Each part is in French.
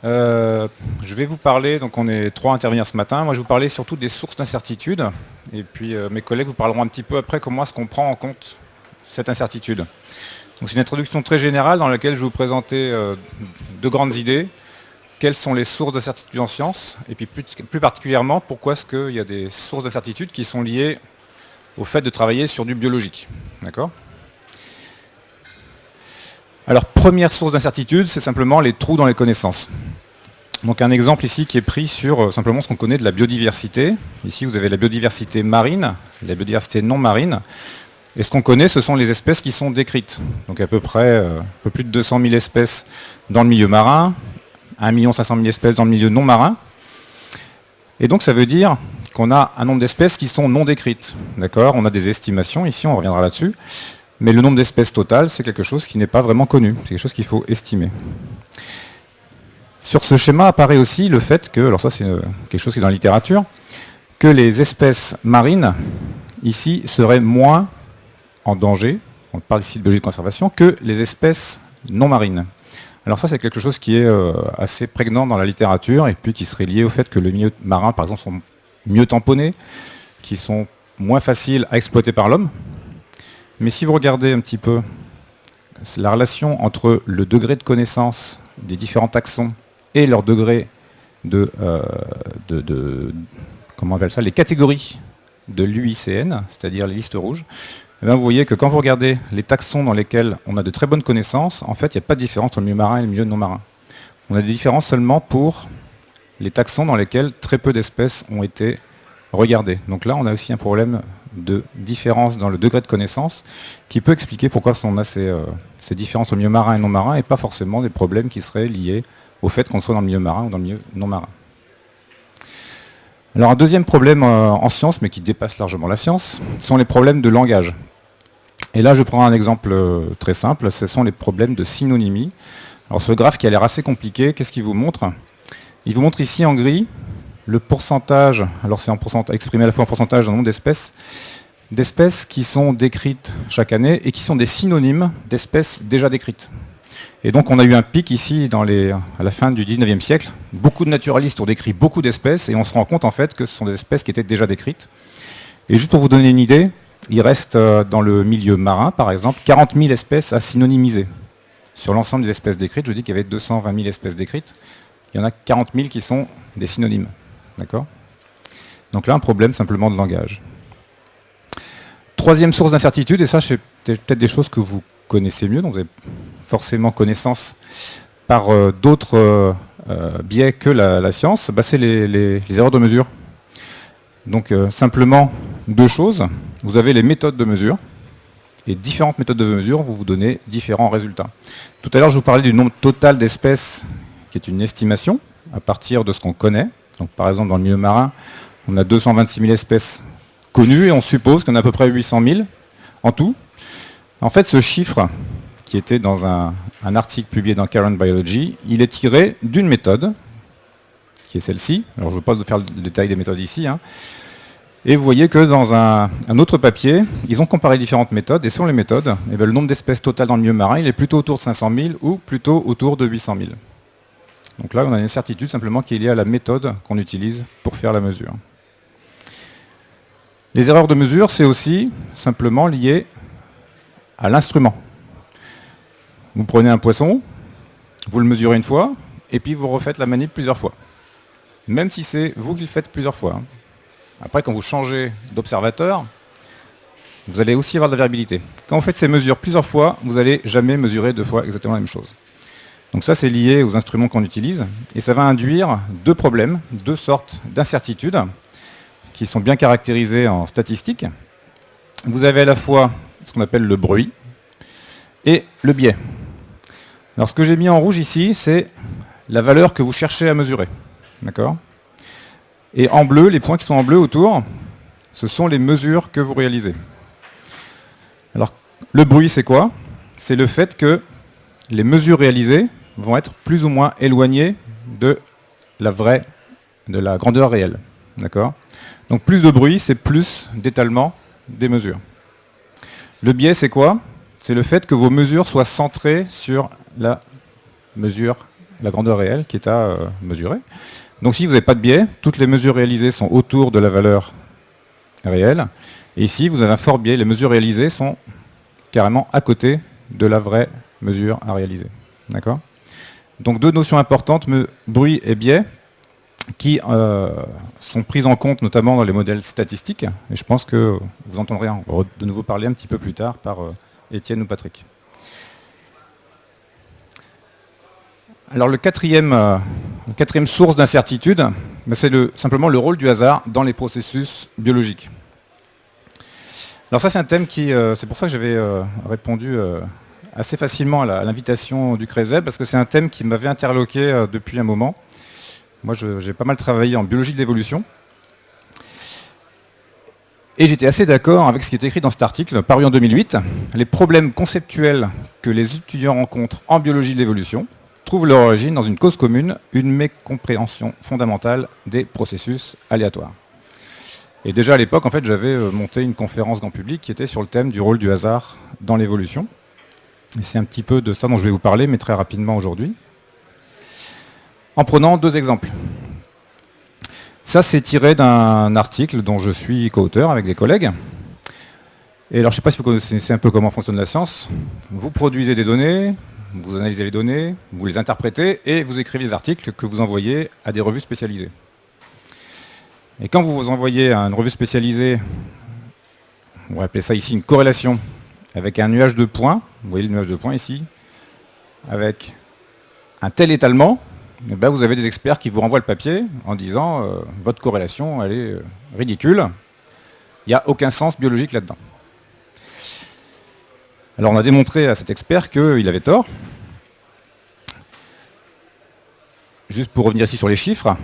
Je vais vous parler, donc on est 3 à intervenir ce matin, moi je vais vous parler surtout des sources d'incertitude, et puis mes collègues vous parleront un petit peu après comment est-ce qu'on prend en compte cette incertitude. Donc c'est une introduction très générale dans laquelle je vais vous présenter deux grandes idées. Quelles sont les sources d'incertitude en sciences, et puis plus particulièrement, pourquoi est-ce qu'il y a des sources d'incertitude qui sont liées au fait de travailler sur du biologique. D'accord ? Alors, première source d'incertitude, c'est simplement les trous dans les connaissances. Donc un exemple ici qui est pris sur simplement ce qu'on connaît de la biodiversité. Ici, vous avez la biodiversité marine, la biodiversité non marine. Et ce qu'on connaît, ce sont les espèces qui sont décrites. Donc à peu près un peu plus de 200 000 espèces dans le milieu marin, 1 500 000 espèces dans le milieu non marin. Et donc ça veut dire qu'on a un nombre d'espèces qui sont non décrites. D'accord ? On a des estimations ici, on reviendra là-dessus. Mais le nombre d'espèces totales, c'est quelque chose qui n'est pas vraiment connu. C'est quelque chose qu'il faut estimer. Sur ce schéma apparaît aussi le fait que, alors ça c'est quelque chose qui est dans la littérature, que les espèces marines, ici, seraient moins en danger, on parle ici de biologie de conservation, que les espèces non marines. Alors ça c'est quelque chose qui est assez prégnant dans la littérature, et puis qui serait lié au fait que les milieux marins, par exemple, sont mieux tamponnés, qui sont moins faciles à exploiter par l'homme. Mais si vous regardez un petit peu la relation entre le degré de connaissance des différents taxons et leur degré comment on appelle ça, les catégories de l'UICN, c'est-à-dire les listes rouges, eh bien vous voyez que quand vous regardez les taxons dans lesquels on a de très bonnes connaissances, en fait, il n'y a pas de différence entre le milieu marin et le milieu non marin. On a des différences seulement pour les taxons dans lesquels très peu d'espèces ont été regardées. Donc là, on a aussi un problème de différence dans le degré de connaissance qui peut expliquer pourquoi on a ces différences au milieu marin et non marin, et pas forcément des problèmes qui seraient liés au fait qu'on soit dans le milieu marin ou dans le milieu non marin. Alors un deuxième problème en science, mais qui dépasse largement la science, sont les problèmes de langage. Et là je prends un exemple très simple, ce sont les problèmes de synonymie. Alors ce graphe qui a l'air assez compliqué, qu'est-ce qu'il vous montre ? Il vous montre ici en gris le pourcentage, alors c'est en pourcentage, exprimé à la fois en pourcentage d'un nombre d'espèces qui sont décrites chaque année et qui sont des synonymes d'espèces déjà décrites. Et donc on a eu un pic ici à la fin du 19e siècle. Beaucoup de naturalistes ont décrit beaucoup d'espèces et on se rend compte en fait que ce sont des espèces qui étaient déjà décrites. Et juste pour vous donner une idée, il reste dans le milieu marin par exemple 40 000 espèces à synonymiser. Sur l'ensemble des espèces décrites, je dis qu'il y avait 220 000 espèces décrites. Il y en a 40 000 qui sont des synonymes. D'accord ? Donc là, un problème simplement de langage. Troisième source d'incertitude, et ça c'est peut-être des choses que vous connaissez mieux, donc vous avez forcément connaissance par d'autres biais que la science, c'est les erreurs de mesure. Donc simplement deux choses. Vous avez les méthodes de mesure, et différentes méthodes de mesure vont vous donner différents résultats. Tout à l'heure, je vous parlais du nombre total d'espèces, qui est une estimation, à partir de ce qu'on connaît. Donc par exemple, dans le milieu marin, on a 226 000 espèces connues, et on suppose qu'on a à peu près 800 000 en tout. En fait, ce chiffre, qui était dans un article publié dans Current Biology, il est tiré d'une méthode, qui est celle-ci. Alors je ne veux pas vous faire le détail des méthodes ici. Et vous voyez que dans un autre papier, ils ont comparé différentes méthodes, et selon les méthodes, eh bien, le nombre d'espèces totales dans le milieu marin, il est plutôt autour de 500 000 ou plutôt autour de 800 000. Donc là, on a une certitude simplement qui est liée à la méthode qu'on utilise pour faire la mesure. Les erreurs de mesure, c'est aussi simplement lié à l'instrument. Vous prenez un poisson, vous le mesurez une fois, et puis vous refaites la manip plusieurs fois. Même si c'est vous qui le faites plusieurs fois. Après, quand vous changez d'observateur, vous allez aussi avoir de la variabilité. Quand vous faites ces mesures plusieurs fois, vous n'allez jamais mesurer deux fois exactement la même chose. Donc ça, c'est lié aux instruments qu'on utilise, et ça va induire deux problèmes, deux sortes d'incertitudes, qui sont bien caractérisées en statistique. Vous avez à la fois ce qu'on appelle le bruit et le biais. Alors ce que j'ai mis en rouge ici, c'est la valeur que vous cherchez à mesurer. D'accord ? Et en bleu, les points qui sont en bleu autour, ce sont les mesures que vous réalisez. Alors, le bruit, c'est quoi ? C'est le fait que les mesures réalisées vont être plus ou moins éloignées de la grandeur réelle. D'accord ? Donc plus de bruit, c'est plus d'étalement des mesures. Le biais, c'est quoi ? C'est le fait que vos mesures soient centrées sur la mesure la grandeur réelle qui est à mesurer. Donc si vous n'avez pas de biais, toutes les mesures réalisées sont autour de la valeur réelle. Et ici, vous avez un fort biais, les mesures réalisées sont carrément à côté de la vraie mesure à réaliser. D'accord ? Donc deux notions importantes, bruit et biais, qui sont prises en compte notamment dans les modèles statistiques. Et je pense que vous entendrez de nouveau parler un petit peu plus tard par Étienne ou Patrick. Alors la quatrième source d'incertitude, c'est simplement le rôle du hasard dans les processus biologiques. Alors ça c'est un thème qui, c'est pour ça que j'avais répondu assez facilement à l'invitation du CRESEB, parce que c'est un thème qui m'avait interloqué depuis un moment. Moi j'ai pas mal travaillé en biologie de l'évolution. Et j'étais assez d'accord avec ce qui est écrit dans cet article, paru en 2008. Les problèmes conceptuels que les étudiants rencontrent en biologie de l'évolution trouvent leur origine dans une cause commune, une mécompréhension fondamentale des processus aléatoires. Et déjà à l'époque, en fait, j'avais monté une conférence grand public qui était sur le thème du rôle du hasard dans l'évolution. Et c'est un petit peu de ça dont je vais vous parler, mais très rapidement aujourd'hui. En prenant deux exemples. Ça, c'est tiré d'un article dont je suis co-auteur avec des collègues. Et alors, je ne sais pas si vous connaissez un peu comment fonctionne la science. Vous produisez des données, vous analysez les données, vous les interprétez et vous écrivez des articles que vous envoyez à des revues spécialisées. Et quand vous envoyez à une revue spécialisée, on va appeler ça ici une corrélation, avec un nuage de points, vous voyez le nuage de points ici, avec un tel étalement, et ben vous avez des experts qui vous renvoient le papier en disant votre corrélation elle est ridicule, il n'y a aucun sens biologique là-dedans. Alors on a démontré à cet expert qu'il avait tort. Juste pour revenir ici sur les chiffres,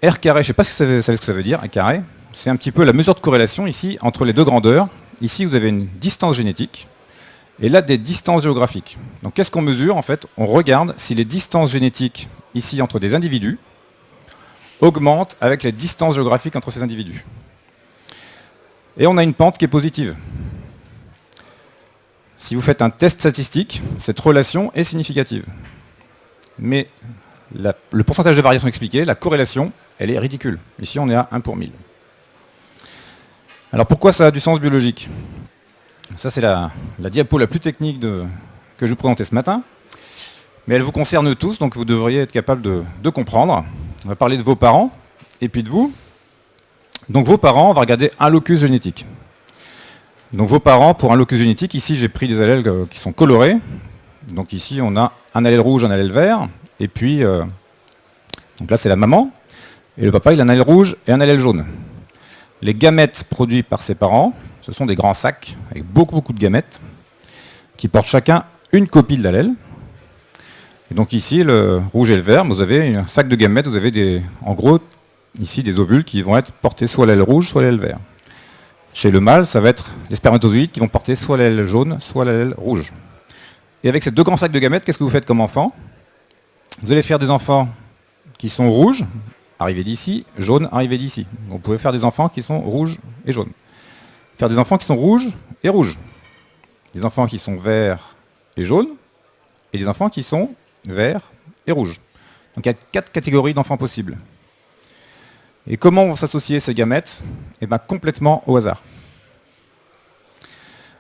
R carré, je ne sais pas si vous savez ce que ça veut dire, R carré, c'est un petit peu la mesure de corrélation ici entre les deux grandeurs. Ici vous avez une distance génétique et là des distances géographiques. Donc qu'est-ce qu'on mesure en fait? On regarde si les distances génétiques ici entre des individus augmentent avec les distances géographiques entre ces individus. Et on a une pente qui est positive. Si vous faites un test statistique, cette relation est significative. Mais le pourcentage de variation expliqué, la corrélation, elle est ridicule. Ici, on est à 1 pour 1000. Alors pourquoi ça a du sens biologique? Ça, c'est la diapo la plus technique que je vous présentais ce matin. Mais elle vous concerne tous, donc vous devriez être capable de comprendre. On va parler de vos parents, et puis de vous. Donc vos parents, on va regarder un locus génétique. Donc vos parents, pour un locus génétique, ici j'ai pris des allèles qui sont colorés. Donc ici on a un allèle rouge, un allèle vert, et puis, donc là c'est la maman, et le papa il a un allèle rouge et un allèle jaune. Les gamètes produits par ses parents, ce sont des grands sacs, avec beaucoup de gamètes, qui portent chacun une copie de l'allèle. Et donc ici, le rouge et le vert, vous avez un sac de gamètes, vous avez en gros, ici des ovules qui vont être portés soit à l'allèle rouge, soit à l'allèle vert. Chez le mâle, ça va être les spermatozoïdes qui vont porter soit l'allèle jaune, soit l'allèle rouge. Et avec ces deux grands sacs de gamètes, qu'est-ce que vous faites comme enfant? Vous allez faire des enfants qui sont rouges, arrivés d'ici, jaunes, arrivés d'ici. Vous pouvez faire des enfants qui sont rouges et jaunes. Faire des enfants qui sont rouges et rouges. Des enfants qui sont verts et jaunes, et des enfants qui sont verts et rouges. Donc il y a 4 catégories d'enfants possibles. Et comment vont s'associer ces gamètes? Eh bien complètement au hasard.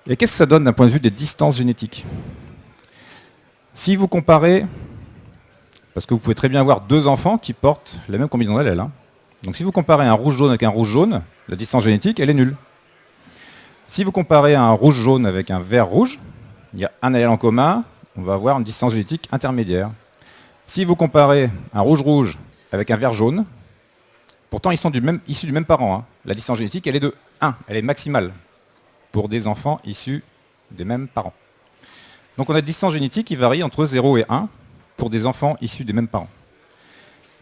Et qu'est-ce que ça donne d'un point de vue des distances génétiques? Si vous comparez, parce que vous pouvez très bien avoir deux enfants qui portent la même combinaison d'allèles. Donc si vous comparez un rouge-jaune avec un rouge-jaune, la distance génétique, elle est nulle. Si vous comparez un rouge-jaune avec un vert-rouge, il y a un allèle en commun, on va avoir une distance génétique intermédiaire. Si vous comparez un rouge-rouge avec un vert-jaune, pourtant ils sont issus du même parent, la distance génétique elle est de 1, elle est maximale pour des enfants issus des mêmes parents. Donc on a une distance génétique qui varie entre 0 et 1 pour des enfants issus des mêmes parents.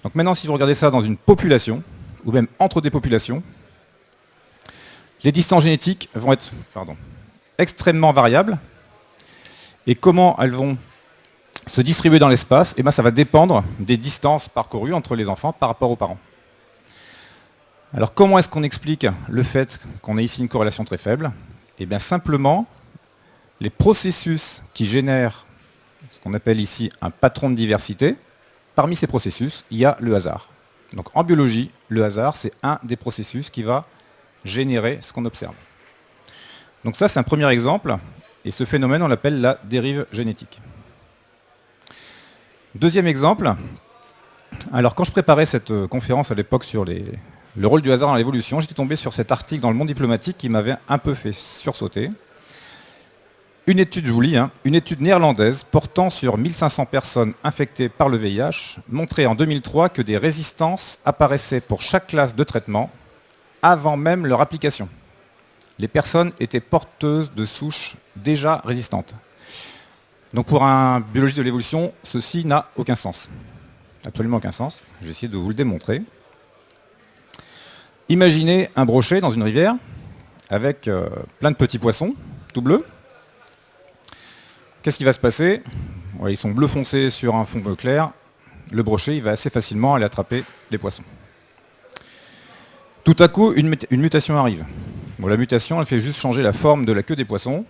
Donc maintenant si vous regardez ça dans une population, ou même entre des populations, les distances génétiques vont être extrêmement variables. Et comment elles vont se distribuer dans l'espace? Eh bien, ça va dépendre des distances parcourues entre les enfants par rapport aux parents. Alors comment est-ce qu'on explique le fait qu'on ait ici une corrélation très faible? Eh bien simplement, les processus qui génèrent ce qu'on appelle ici un patron de diversité, parmi ces processus, il y a le hasard. Donc en biologie, le hasard, c'est un des processus qui va générer ce qu'on observe. Donc ça, c'est un premier exemple, et ce phénomène, on l'appelle la dérive génétique. Deuxième exemple, alors quand je préparais cette conférence à l'époque sur le rôle du hasard dans l'évolution, j'étais tombé sur cet article dans le Monde diplomatique qui m'avait un peu fait sursauter. Une étude, je vous lis, une étude néerlandaise portant sur 1500 personnes infectées par le VIH montrait en 2003 que des résistances apparaissaient pour chaque classe de traitement avant même leur application. Les personnes étaient porteuses de souches déjà résistantes. Donc pour un biologiste de l'évolution, ceci n'a aucun sens. Absolument aucun sens. Je vais essayer de vous le démontrer. Imaginez un brochet dans une rivière avec plein de petits poissons, tout bleus. Qu'est-ce qui va se passer? Ils sont bleu foncé sur un fond bleu clair. Le brochet, il va assez facilement aller attraper les poissons. Tout à coup, une mutation arrive. Bon, la mutation, elle fait juste changer la forme de la queue des poissons.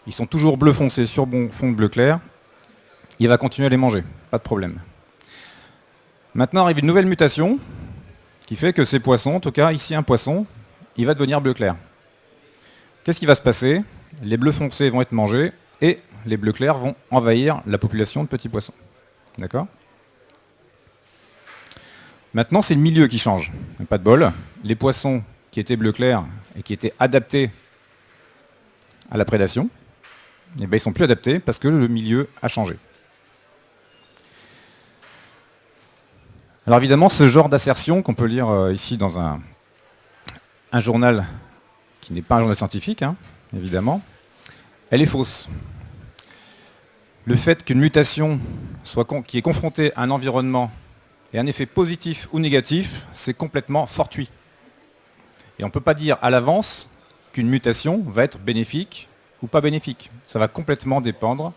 Ils sont toujours bleu foncé sur fond bleu clair. Il va continuer à les manger, pas de problème. Maintenant arrive une nouvelle mutation qui fait que ces poissons, en tout cas ici un poisson, il va devenir bleu clair. Qu'est-ce qui va se passer? Les bleus foncés vont être mangés et les bleus clairs vont envahir la population de petits poissons. D'accord? Maintenant, c'est le milieu qui change. Pas de bol. Les poissons qui étaient bleu clair et qui étaient adaptés à la prédation, ils ne sont plus adaptés parce que le milieu a changé. Alors évidemment, ce genre d'assertion qu'on peut lire ici dans un journal qui n'est pas un journal scientifique, évidemment, elle est fausse. Le fait qu'une mutation qui est confrontée à un environnement ait un effet positif ou négatif, c'est complètement fortuit. Et on ne peut pas dire à l'avance qu'une mutation va être bénéfique ou pas bénéfique. Ça va complètement dépendre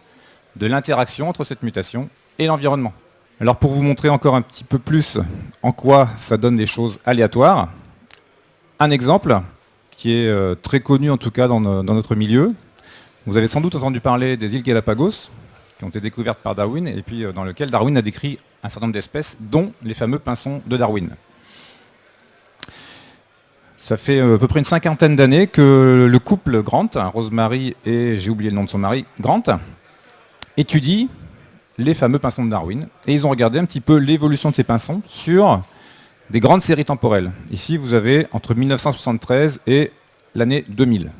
de l'interaction entre cette mutation et l'environnement. Alors pour vous montrer encore un petit peu plus en quoi ça donne des choses aléatoires, un exemple qui est très connu en tout cas dans notre milieu. Vous avez sans doute entendu parler des îles Galapagos, qui ont été découvertes par Darwin, et puis dans lequel Darwin a décrit un certain nombre d'espèces, dont les fameux pinsons de Darwin. Ça fait à peu près une cinquantaine d'années que le couple Grant, Rosemary et j'ai oublié le nom de son mari, Grant, étudie les fameux pinsons de Darwin. Et ils ont regardé un petit peu l'évolution de ces pinsons sur des grandes séries temporelles. Ici, vous avez entre 1973 et l'année 2000.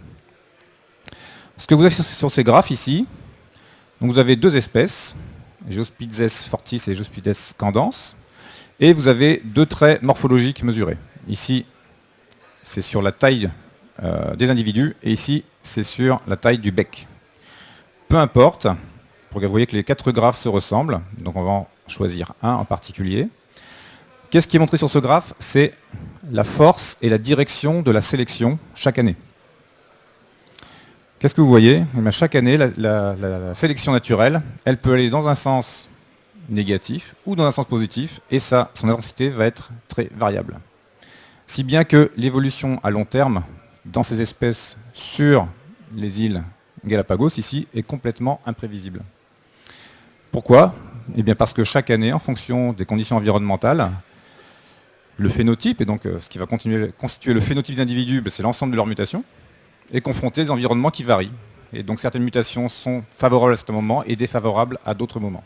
Ce que vous avez sur ces graphes ici, donc vous avez deux espèces, Geospides fortis et Geospides candens, et vous avez deux traits morphologiques mesurés. Ici, c'est sur la taille des individus, et ici, c'est sur la taille du bec. Peu importe, vous voyez que les quatre graphes se ressemblent, donc on va en choisir un en particulier. Qu'est-ce qui est montré sur ce graphe? C'est la force et la direction de la sélection chaque année. Qu'est-ce que vous voyez? Chaque année, la sélection naturelle, elle peut aller dans un sens négatif ou dans un sens positif, et son intensité va être très variable. Si bien que l'évolution à long terme dans ces espèces sur les îles Galapagos, ici, est complètement imprévisible. Pourquoi? Eh bien parce que chaque année, en fonction des conditions environnementales, le phénotype, et donc ce qui va constituer le phénotype des individus, c'est l'ensemble de leurs mutations, est confronté à des environnements qui varient. Et donc certaines mutations sont favorables à certains moments et défavorables à d'autres moments.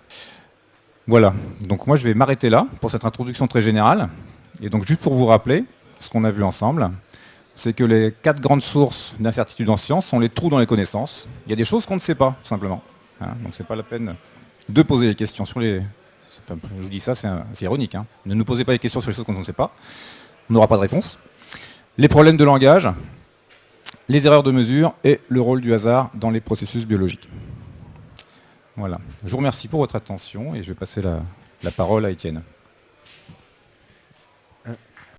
Voilà, donc moi je vais m'arrêter là pour cette introduction très générale. Et donc juste pour vous rappeler ce qu'on a vu ensemble, c'est que les 4 grandes sources d'incertitude en science sont les trous dans les connaissances. Il y a des choses qu'on ne sait pas, tout simplement. Donc c'est pas la peine de poser les questions sur les... Enfin, je vous dis ça, c'est ironique. Ne nous posez pas des questions sur les choses qu'on ne sait pas. On n'aura pas de réponse. Les problèmes de langage, les erreurs de mesure et le rôle du hasard dans les processus biologiques. Voilà. Je vous remercie pour votre attention et je vais passer la parole à Étienne.